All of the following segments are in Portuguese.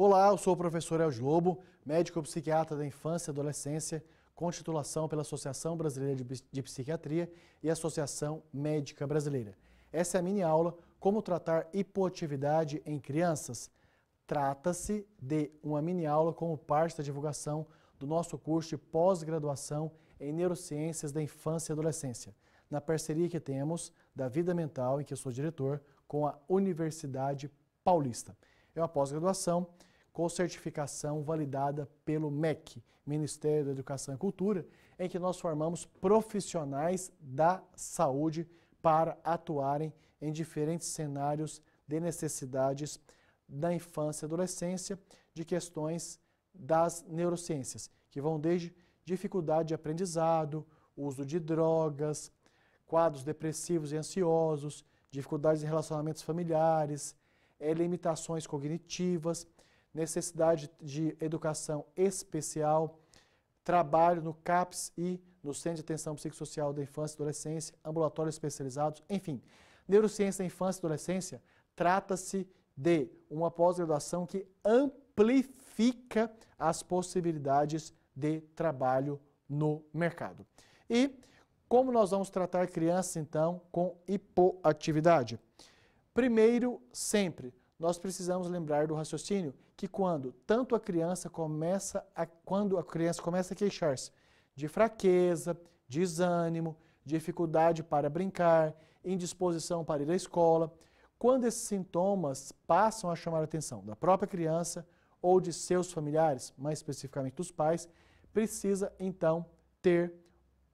Olá, eu sou o professor Elgio Lobo, médico psiquiatra da infância e adolescência, com titulação pela Associação Brasileira de Psiquiatria e Associação Médica Brasileira. Essa é a mini aula Como tratar hipoatividade em crianças. Trata-se de uma mini aula como parte da divulgação do nosso curso de pós-graduação em Neurociências da Infância e Adolescência, na parceria que temos da Vida Mental, em que eu sou diretor, com a Universidade Paulista. É uma pós-graduação com certificação validada pelo MEC, Ministério da Educação e Cultura, em que nós formamos profissionais da saúde para atuarem em diferentes cenários de necessidades da infância e adolescência, de questões das neurociências, que vão desde dificuldade de aprendizado, uso de drogas, quadros depressivos e ansiosos, dificuldades em relacionamentos familiares, limitações cognitivas, necessidade de educação especial, trabalho no CAPS e no Centro de Atenção Psicossocial da Infância e Adolescência, ambulatórios especializados, enfim. Neurociência da Infância e Adolescência trata-se de uma pós-graduação que amplifica as possibilidades de trabalho no mercado. E como nós vamos tratar crianças, então, com hipoatividade? Primeiro, sempre, nós precisamos lembrar do raciocínio que quando a criança começa a queixar-se de fraqueza, desânimo, dificuldade para brincar, indisposição para ir à escola, quando esses sintomas passam a chamar a atenção da própria criança ou de seus familiares, mais especificamente dos pais, precisa então ter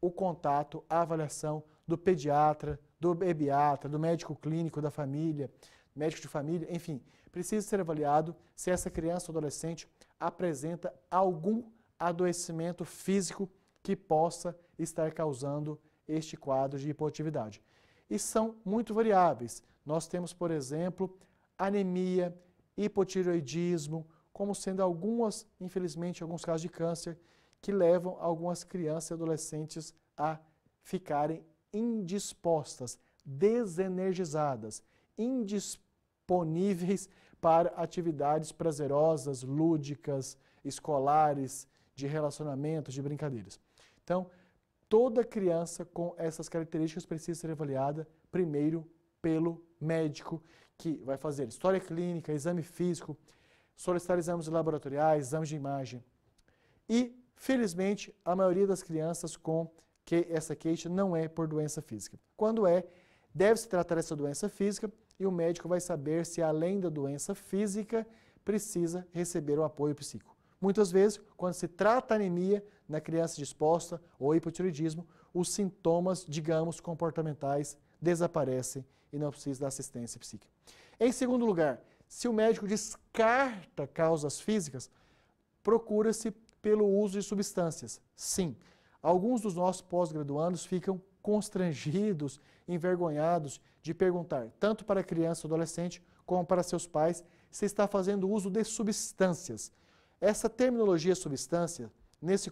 o contato, a avaliação do pediatra, do ebiatra, do médico clínico da família, médico de família, enfim, precisa ser avaliado se essa criança ou adolescente apresenta algum adoecimento físico que possa estar causando este quadro de hipoatividade. E são muito variáveis. Nós temos, por exemplo, anemia, hipotireoidismo, como sendo infelizmente, alguns casos de câncer que levam algumas crianças e adolescentes a ficarem indispostas, desenergizadas, indisponíveis para atividades prazerosas, lúdicas, escolares, de relacionamentos, de brincadeiras. Então, toda criança com essas características precisa ser avaliada primeiro pelo médico, que vai fazer história clínica, exame físico, solicitar exames laboratoriais, exames de imagem. E, felizmente, a maioria das crianças com essa queixa não é por doença física. Quando deve-se tratar essa doença física e o médico vai saber se, além da doença física, precisa receber o apoio psíquico. Muitas vezes, quando se trata anemia na criança disposta ou hipotireoidismo, os sintomas, digamos, comportamentais desaparecem e não precisa da assistência psíquica. Em segundo lugar, se o médico descarta causas físicas, procura-se pelo uso de substâncias. Sim, alguns dos nossos pós-graduandos ficam constrangidos, envergonhados de perguntar, tanto para a criança ou adolescente, como para seus pais, se está fazendo uso de substâncias. Essa terminologia substância, nesse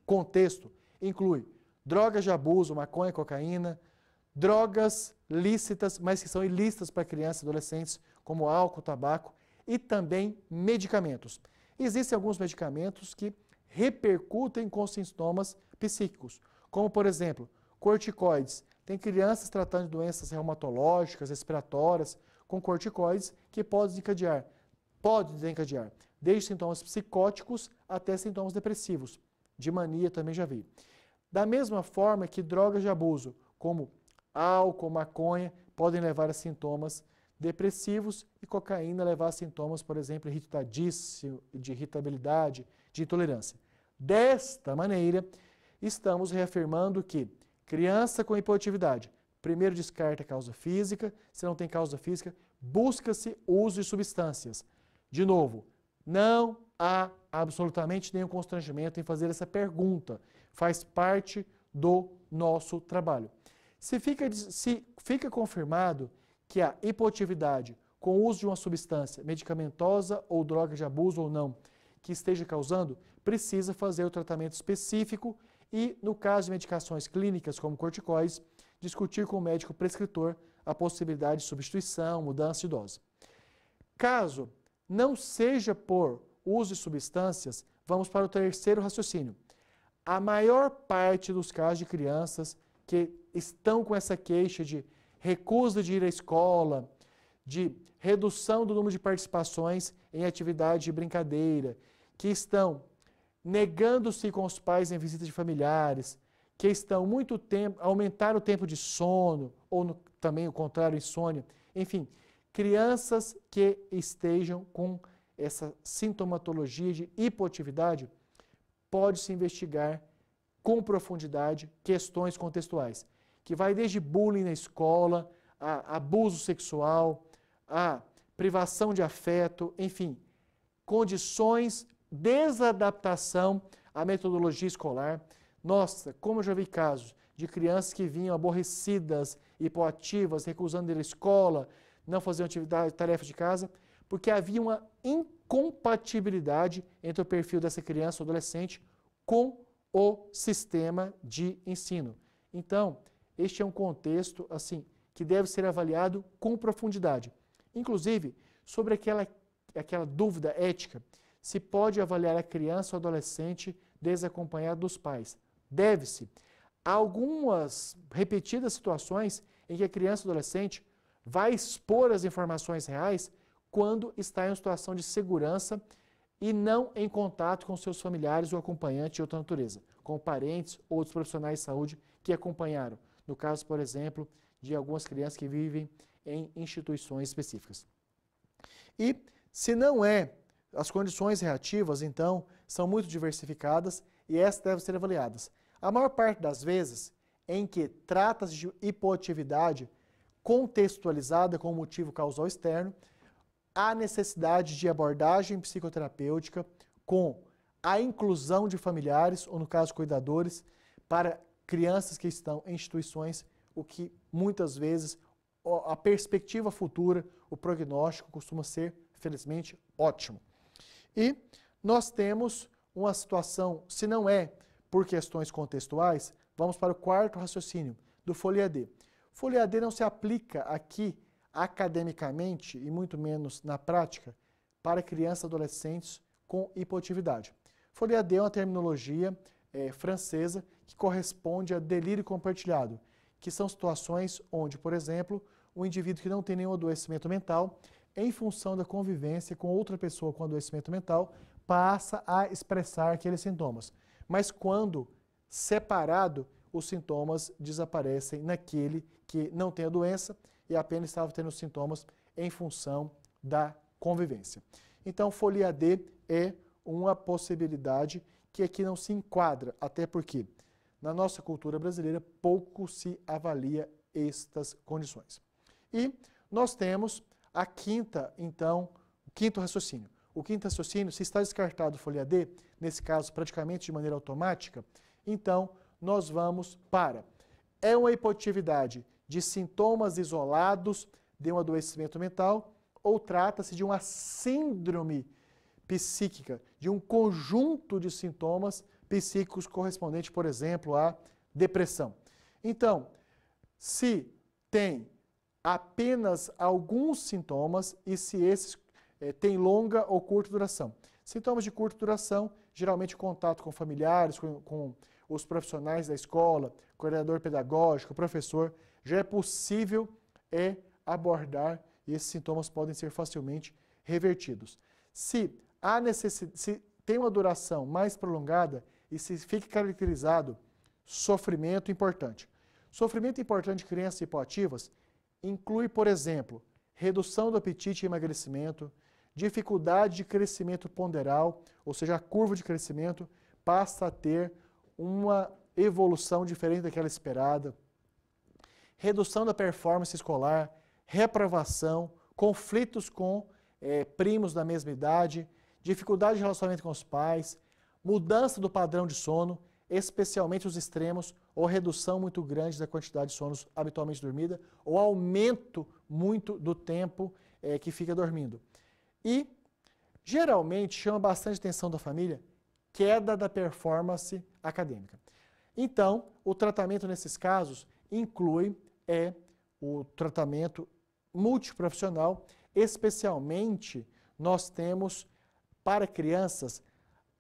contexto, inclui drogas de abuso, maconha, cocaína, drogas lícitas, mas que são ilícitas para crianças e adolescentes, como álcool, tabaco, e também medicamentos. Existem alguns medicamentos que repercutem com sintomas psíquicos, como, por exemplo, corticoides. Tem crianças tratando de doenças reumatológicas, respiratórias, com corticoides que podem desencadear desde sintomas psicóticos até sintomas depressivos. De mania também já vi. Da mesma forma que drogas de abuso, como álcool, maconha, podem levar a sintomas depressivos e cocaína levar a sintomas, por exemplo, irritadiço, de irritabilidade, de intolerância. Desta maneira, estamos reafirmando que criança com hipoatividade, primeiro descarta a causa física, se não tem causa física, busca-se uso de substâncias. De novo, não há absolutamente nenhum constrangimento em fazer essa pergunta, faz parte do nosso trabalho. Se fica confirmado que a hipoatividade com o uso de uma substância medicamentosa ou droga de abuso ou não, que esteja causando, precisa fazer o tratamento específico e, no caso de medicações clínicas como corticoides, discutir com o médico prescritor a possibilidade de substituição, mudança de dose. Caso não seja por uso de substâncias, vamos para o terceiro raciocínio. A maior parte dos casos de crianças que estão com essa queixa de recusa de ir à escola, de redução do número de participações em atividade de brincadeira, que estão negando-se com os pais em visitas de familiares, que estão muito tempo, aumentar o tempo de sono, ou também o contrário, insônia, enfim, crianças que estejam com essa sintomatologia de hipoatividade, pode-se investigar com profundidade questões contextuais, que vai desde bullying na escola, a abuso sexual, a privação de afeto, enfim, condições, desadaptação à metodologia escolar. Nossa, como eu já vi casos de crianças que vinham aborrecidas, hipoativas, recusando ir à escola, não faziam atividade, tarefa de casa, porque havia uma incompatibilidade entre o perfil dessa criança ou adolescente com o sistema de ensino. Então, este é um contexto assim que deve ser avaliado com profundidade. Inclusive, sobre aquela dúvida ética, se pode avaliar a criança ou adolescente desacompanhado dos pais. Deve-se. Há algumas repetidas situações em que a criança ou adolescente vai expor as informações reais quando está em uma situação de segurança e não em contato com seus familiares ou acompanhantes de outra natureza, com parentes ou outros profissionais de saúde que acompanharam. No caso, por exemplo, de algumas crianças que vivem em instituições específicas. E, se não é, as condições reativas, então, são muito diversificadas e essas devem ser avaliadas. A maior parte das vezes em que trata-se de hipoatividade contextualizada com o motivo causal externo, há necessidade de abordagem psicoterapêutica com a inclusão de familiares, ou no caso cuidadores, para crianças que estão em instituições, o que muitas vezes a perspectiva futura, o prognóstico costuma ser, felizmente, ótimo. E nós temos uma situação, se não é por questões contextuais, vamos para o quarto raciocínio, do Folia D. Folia D não se aplica aqui academicamente e muito menos na prática para crianças e adolescentes com hipoatividade. Folia D é uma terminologia francesa que corresponde a delírio compartilhado, que são situações onde, por exemplo, o indivíduo que não tem nenhum adoecimento mental, em função da convivência com outra pessoa com adoecimento mental, passa a expressar aqueles sintomas. Mas quando separado, os sintomas desaparecem naquele que não tem a doença e apenas estava tendo sintomas em função da convivência. Então, Folia D é uma possibilidade que aqui não se enquadra, até porque na nossa cultura brasileira pouco se avalia estas condições. E nós temos a quinta, então, o quinto raciocínio. O quinto raciocínio, se está descartado Folia D, nesse caso praticamente de maneira automática, então nós vamos para uma hipoatividade de sintomas isolados de um adoecimento mental ou trata-se de uma síndrome psíquica, de um conjunto de sintomas psíquicos correspondente, por exemplo, à depressão. Então, se tem apenas alguns sintomas e se esses têm longa ou curta duração. Sintomas de curta duração, geralmente contato com familiares, com os profissionais da escola, coordenador pedagógico, professor, já é possível abordar e esses sintomas podem ser facilmente revertidos. Se tem uma duração mais prolongada e se fica caracterizado sofrimento importante. Sofrimento importante de crianças hipoativas inclui, por exemplo, redução do apetite e emagrecimento, dificuldade de crescimento ponderal, ou seja, a curva de crescimento passa a ter uma evolução diferente daquela esperada, redução da performance escolar, reprovação, conflitos com primos da mesma idade, dificuldade de relacionamento com os pais, mudança do padrão de sono, especialmente os extremos, ou redução muito grande da quantidade de sonos habitualmente dormida, ou aumento muito do tempo que fica dormindo. E, geralmente, chama bastante atenção da família, queda da performance acadêmica. Então, o tratamento nesses casos inclui o tratamento multiprofissional, especialmente nós temos, para crianças,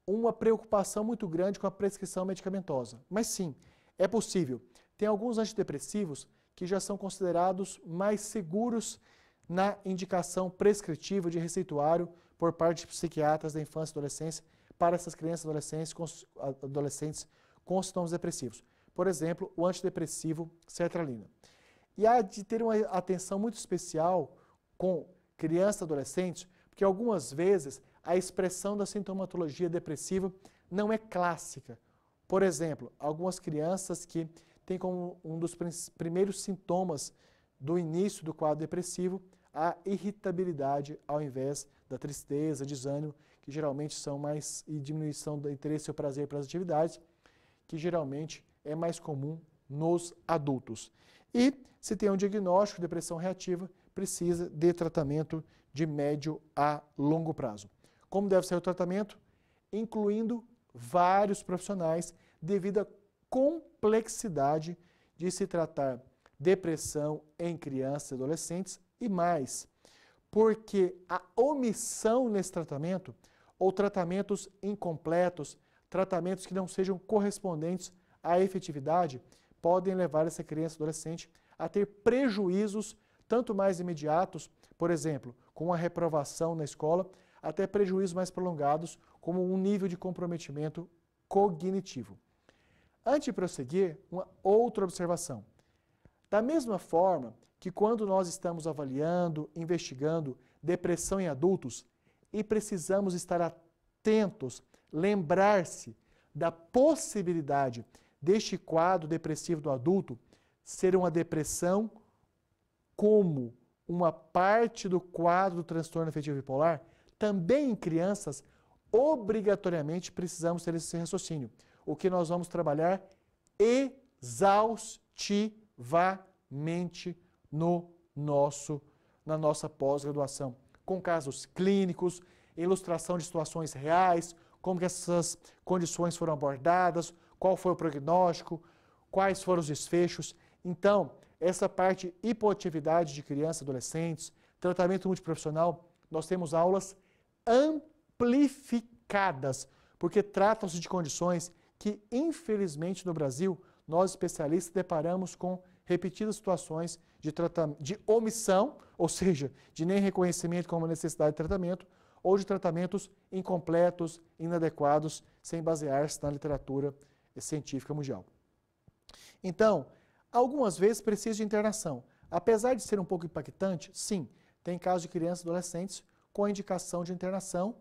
uma preocupação muito grande com a prescrição medicamentosa. Mas sim, é possível. Tem alguns antidepressivos que já são considerados mais seguros na indicação prescritiva de receituário por parte de psiquiatras da infância e adolescência para essas crianças e adolescentes com sintomas depressivos. Por exemplo, o antidepressivo sertralina. E há de ter uma atenção muito especial com crianças e adolescentes, porque algumas vezes a expressão da sintomatologia depressiva não é clássica. Por exemplo, algumas crianças que têm como um dos primeiros sintomas do início do quadro depressivo a irritabilidade ao invés da tristeza, desânimo, que geralmente são mais, e diminuição do interesse ou prazer pelas atividades, que geralmente é mais comum nos adultos. E se tem um diagnóstico de depressão reativa, precisa de tratamento de médio a longo prazo. Como deve ser o tratamento? Incluindo vários profissionais devido à complexidade de se tratar depressão em crianças e adolescentes e mais, porque a omissão nesse tratamento ou tratamentos incompletos, tratamentos que não sejam correspondentes à efetividade, podem levar essa criança e adolescente a ter prejuízos tanto mais imediatos, por exemplo, com a reprovação na escola, até prejuízos mais prolongados, como um nível de comprometimento cognitivo. Antes de prosseguir, uma outra observação. Da mesma forma que quando nós estamos avaliando, investigando depressão em adultos e precisamos estar atentos, lembrar-se da possibilidade deste quadro depressivo do adulto ser uma depressão como uma parte do quadro do transtorno afetivo bipolar, também em crianças, obrigatoriamente precisamos ter esse raciocínio. O que nós vamos trabalhar exaustivamente na nossa pós-graduação, com casos clínicos, ilustração de situações reais, como que essas condições foram abordadas, qual foi o prognóstico, quais foram os desfechos. Então, essa parte hipoatividade de crianças e adolescentes, tratamento multiprofissional, nós temos aulas amplificadas, porque tratam-se de condições que, infelizmente, no Brasil, nós especialistas deparamos com repetidas situações de omissão, ou seja, de nem reconhecimento como necessidade de tratamento, ou de tratamentos incompletos, inadequados, sem basear-se na literatura científica mundial. Então, algumas vezes precisa de internação. Apesar de ser um pouco impactante, sim, tem casos de crianças e adolescentes com a indicação de internação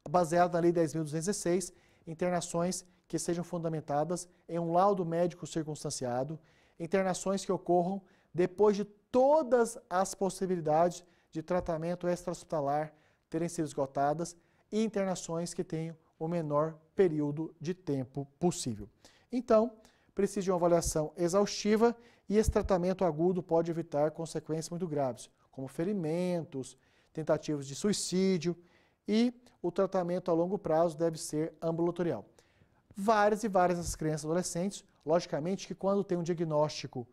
baseada na Lei 10.216, internações que sejam fundamentadas em um laudo médico circunstanciado, internações que ocorram depois de todas as possibilidades de tratamento extra-hospitalar terem sido esgotadas e internações que tenham o menor período de tempo possível. Então, precisa de uma avaliação exaustiva e esse tratamento agudo pode evitar consequências muito graves, como ferimentos, tentativas de suicídio e o tratamento a longo prazo deve ser ambulatorial. Várias e várias dessas crianças e adolescentes, logicamente que quando tem um diagnóstico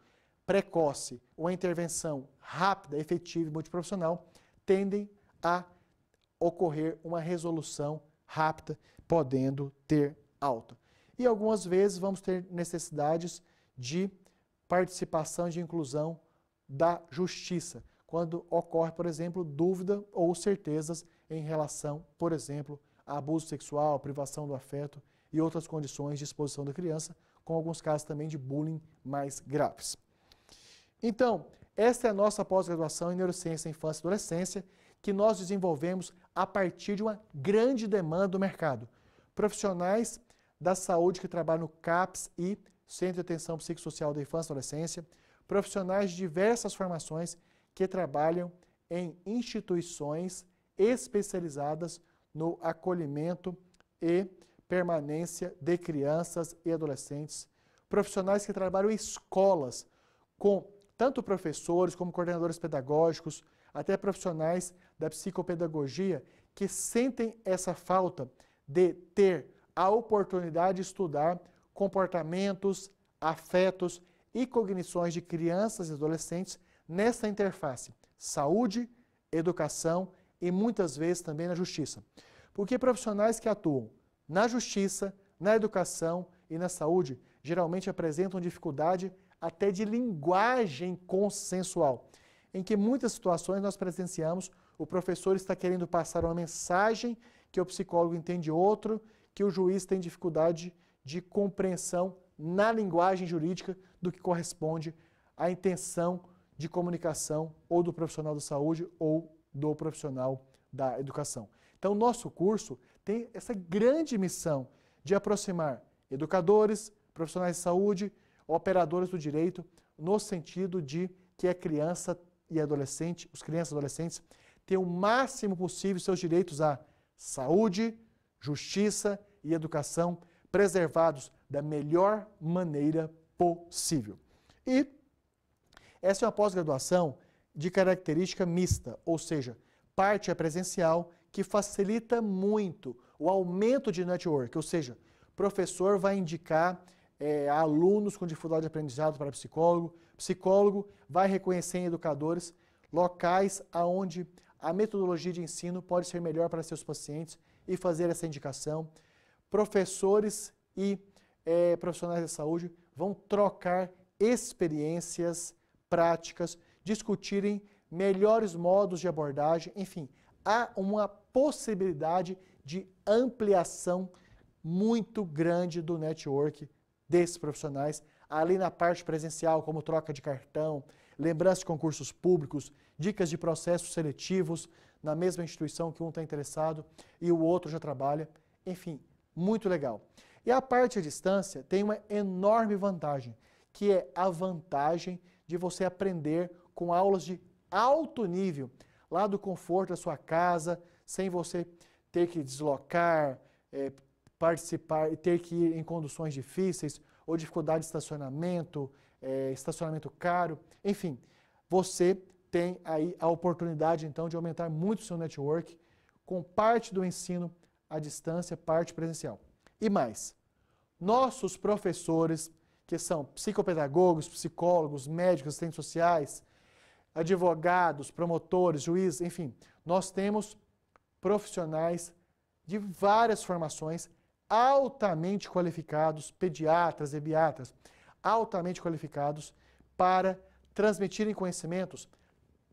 precoce, uma intervenção rápida, efetiva e multiprofissional, tendem a ocorrer uma resolução rápida, podendo ter alta. E algumas vezes vamos ter necessidades de participação e de inclusão da justiça, quando ocorre, por exemplo, dúvida ou certezas em relação, por exemplo, a abuso sexual, privação do afeto e outras condições de exposição da criança, com alguns casos também de bullying mais graves. Então, esta é a nossa pós-graduação em Neurociência, Infância e Adolescência, que nós desenvolvemos a partir de uma grande demanda do mercado. Profissionais da saúde que trabalham no CAPS e Centro de Atenção Psicossocial da Infância e Adolescência, profissionais de diversas formações que trabalham em instituições especializadas no acolhimento e permanência de crianças e adolescentes, profissionais que trabalham em escolas com tanto professores como coordenadores pedagógicos, até profissionais da psicopedagogia que sentem essa falta de ter a oportunidade de estudar comportamentos, afetos e cognições de crianças e adolescentes nessa interface saúde, educação e muitas vezes também na justiça. Porque profissionais que atuam na justiça, na educação e na saúde geralmente apresentam dificuldade até de linguagem consensual, em que muitas situações nós presenciamos o professor está querendo passar uma mensagem que o psicólogo entende outro, que o juiz tem dificuldade de compreensão na linguagem jurídica do que corresponde à intenção de comunicação ou do profissional da saúde ou do profissional da educação. Então, nosso curso tem essa grande missão de aproximar educadores, profissionais de saúde, operadores do direito, no sentido de que a criança e adolescente, os crianças e adolescentes, tenham o máximo possível seus direitos à saúde, justiça e educação preservados da melhor maneira possível. E essa é uma pós-graduação de característica mista, ou seja, parte é presencial, que facilita muito o aumento de network, ou seja, o professor vai indicar alunos com dificuldade de aprendizado para psicólogo, psicólogo vai reconhecer em educadores locais onde a metodologia de ensino pode ser melhor para seus pacientes e fazer essa indicação. Professores e profissionais da saúde vão trocar experiências práticas, discutirem melhores modos de abordagem, enfim, há uma possibilidade de ampliação muito grande do network desses profissionais, ali na parte presencial, como troca de cartão, lembrança de concursos públicos, dicas de processos seletivos na mesma instituição que um está interessado e o outro já trabalha, enfim, muito legal. E a parte à distância tem uma enorme vantagem, que é a vantagem de você aprender com aulas de alto nível, lá do conforto da sua casa, sem você ter que deslocar, participar e ter que ir em conduções difíceis, ou dificuldade de estacionamento, estacionamento caro, enfim, você tem aí a oportunidade então de aumentar muito o seu network com parte do ensino à distância, parte presencial. E mais, nossos professores, que são psicopedagogos, psicólogos, médicos, assistentes sociais, advogados, promotores, juízes, enfim, nós temos profissionais de várias formações altamente qualificados, pediatras e pediatras, altamente qualificados para transmitirem conhecimentos,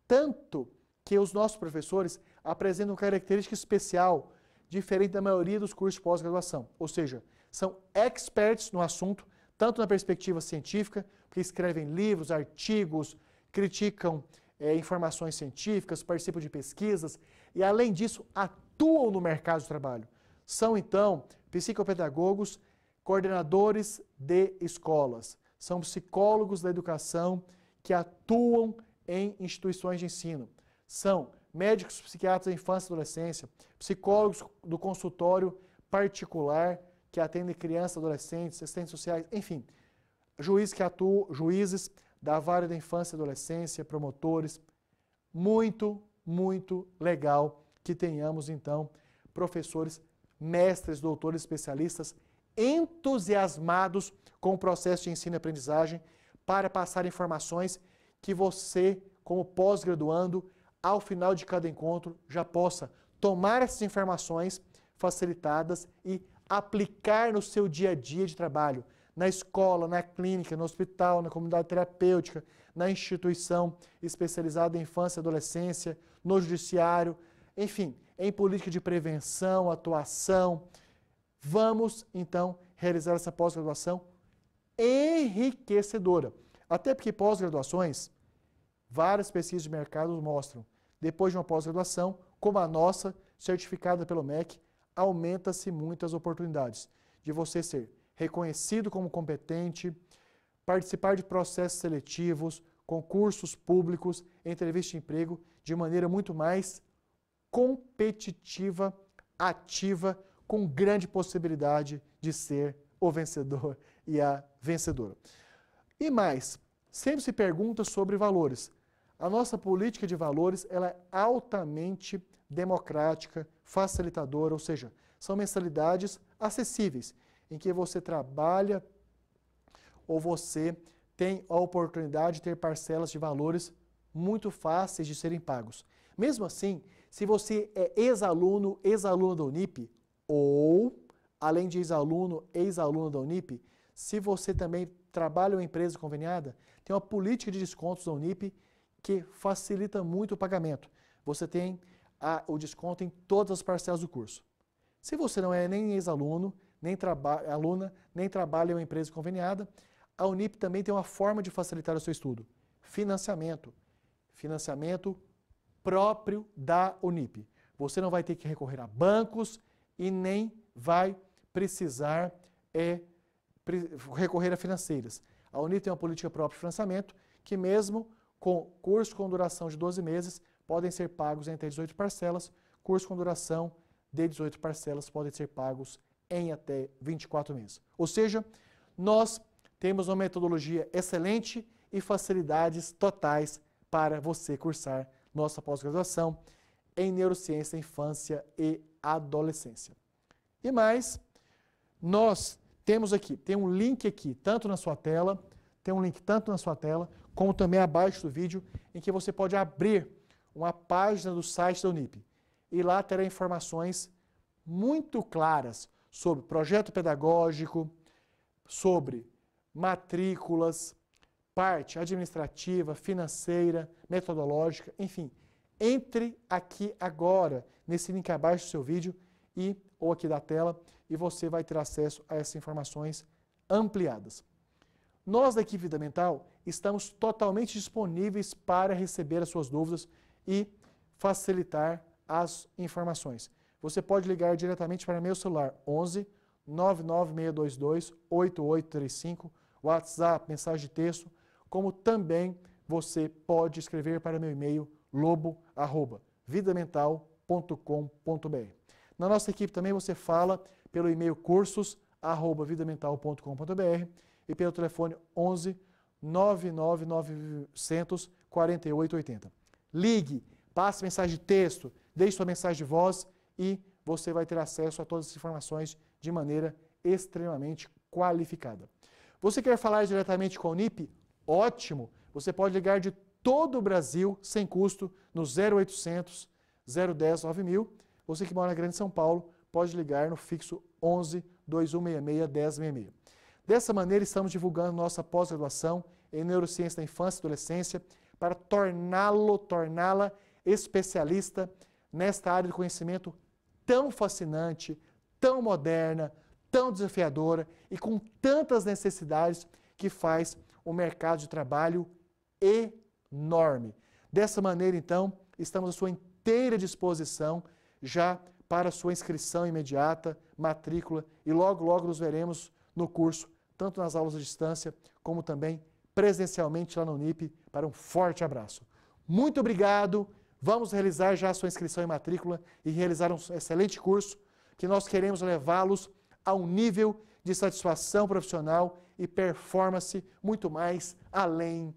tanto que os nossos professores apresentam característica especial, diferente da maioria dos cursos de pós-graduação, ou seja, são experts no assunto, tanto na perspectiva científica, porque escrevem livros, artigos, criticam informações científicas, participam de pesquisas e, além disso, atuam no mercado de trabalho. São, então, psicopedagogos, coordenadores de escolas, são psicólogos da educação que atuam em instituições de ensino, são médicos psiquiatras da infância e adolescência, psicólogos do consultório particular que atendem crianças, adolescentes, assistentes sociais, enfim, juízes da vara da infância e adolescência, promotores. Muito, muito legal que tenhamos, então, professores, mestres, doutores, especialistas entusiasmados com o processo de ensino e aprendizagem para passar informações que você, como pós-graduando, ao final de cada encontro, já possa tomar essas informações facilitadas e aplicar no seu dia a dia de trabalho, na escola, na clínica, no hospital, na comunidade terapêutica, na instituição especializada em infância e adolescência, no judiciário, enfim, em política de prevenção, atuação. Vamos, então, realizar essa pós-graduação enriquecedora. Até porque pós-graduações, várias pesquisas de mercado mostram, depois de uma pós-graduação, como a nossa, certificada pelo MEC, aumenta-se muitas oportunidades de você ser reconhecido como competente, participar de processos seletivos, concursos públicos, entrevista de emprego, de maneira muito mais competitiva, ativa, com grande possibilidade de ser o vencedor e a vencedora. E mais, sempre se pergunta sobre valores. A nossa política de valores ela é altamente democrática, facilitadora, ou seja, são mensalidades acessíveis, em que você trabalha ou você tem a oportunidade de ter parcelas de valores muito fáceis de serem pagos. Mesmo assim, Se você é ex-aluno, ex-aluna da Unip, ou, além de ex-aluno, ex-aluna da Unip, se você também trabalha em uma empresa conveniada, tem uma política de descontos da Unip que facilita muito o pagamento. Você tem o desconto em todas as parcelas do curso. Se você não é nem ex-aluno, nem aluna, nem trabalha em uma empresa conveniada, a Unip também tem uma forma de facilitar o seu estudo. Financiamento. Financiamento próprio da Unip. Você não vai ter que recorrer a bancos e nem vai precisar recorrer a financeiras. A Unip tem uma política própria de financiamento que mesmo com curso com duração de 12 meses podem ser pagos em até 18 parcelas, curso com duração de 18 parcelas podem ser pagos em até 24 meses. Ou seja, nós temos uma metodologia excelente e facilidades totais para você cursar nossa pós-graduação em Neurociência da Infância e Adolescência. E mais, nós temos aqui, tem um link aqui, tanto na sua tela, como também abaixo do vídeo, em que você pode abrir uma página do site da Unip. E lá terá informações muito claras sobre projeto pedagógico, sobre matrículas, parte administrativa, financeira, metodológica, enfim. Entre aqui agora, nesse link abaixo do seu vídeo ou aqui da tela, e você vai ter acesso a essas informações ampliadas. Nós da equipe Vida Mental estamos totalmente disponíveis para receber as suas dúvidas e facilitar as informações. Você pode ligar diretamente para meu celular 11 99622 8835, WhatsApp, mensagem de texto, como também você pode escrever para meu e-mail lobo@vidamental.com.br. Na nossa equipe também você fala pelo e-mail cursos@vidamental.com.br e pelo telefone 11 99900 4880. Ligue, passe mensagem de texto, deixe sua mensagem de voz e você vai ter acesso a todas as informações de maneira extremamente qualificada. Você quer falar diretamente com a Unip? Ótimo! Você pode ligar de todo o Brasil sem custo no 0800 010 9000. Você que mora na Grande São Paulo pode ligar no fixo 11 2166 1066. Dessa maneira estamos divulgando nossa pós-graduação em Neurociência da Infância e Adolescência para torná-la especialista nesta área de conhecimento tão fascinante, tão moderna, tão desafiadora e com tantas necessidades que faz um mercado de trabalho enorme. Dessa maneira, então, estamos à sua inteira disposição já para a sua inscrição imediata, matrícula e logo, logo nos veremos no curso, tanto nas aulas à distância como também presencialmente lá na Unip, para um forte abraço. Muito obrigado, vamos realizar já a sua inscrição e matrícula e realizar um excelente curso que nós queremos levá-los a um nível de satisfação profissional e performance muito mais além.